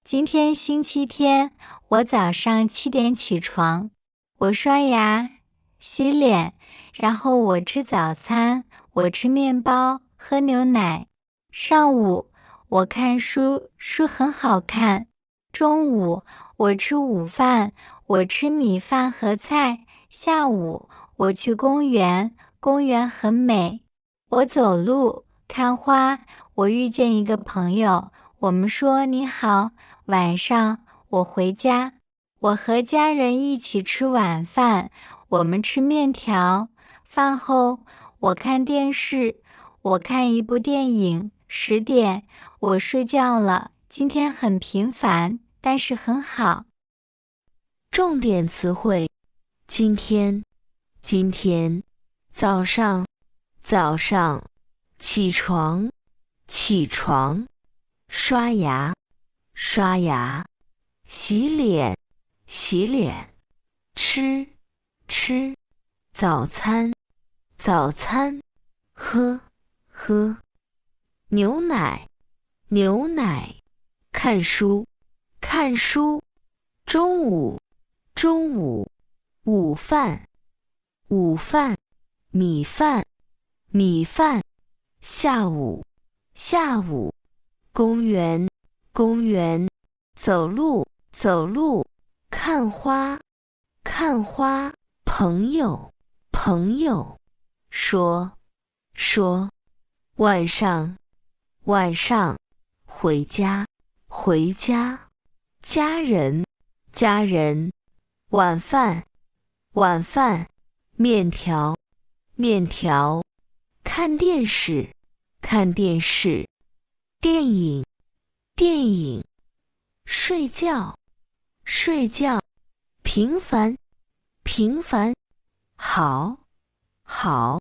今天星期天，我早上7点起床，我刷牙、洗脸，然后我吃早餐，我吃面包，喝牛奶。上午我看书，书很好看。中午我吃午饭，我吃米饭和菜。下午我去公园，公园很美。我走路，看花，我遇见一个朋友，我们说你好。晚上我回家，我和家人一起吃晚饭，我们吃面条。饭后我看电视，我看一部电影。10点我睡觉了，今天很平凡，但是很好。重点词汇：今天、今天、早上、早上、起床、起床、刷牙、刷牙、洗脸、洗脸、吃、吃、早餐、早餐、喝、喝、牛奶、牛奶、看书、看书、中午、中午、午饭、午饭、米饭、米饭、下午、下午、公园、公园、走路、走路、看花、看花、朋友、朋友、说、说、晚上、晚上、回家、回家、家人、家人、晚饭、晚饭、面条、面条、看电视、看电视、电影、电影、睡觉、睡觉、平凡、平凡、好、好。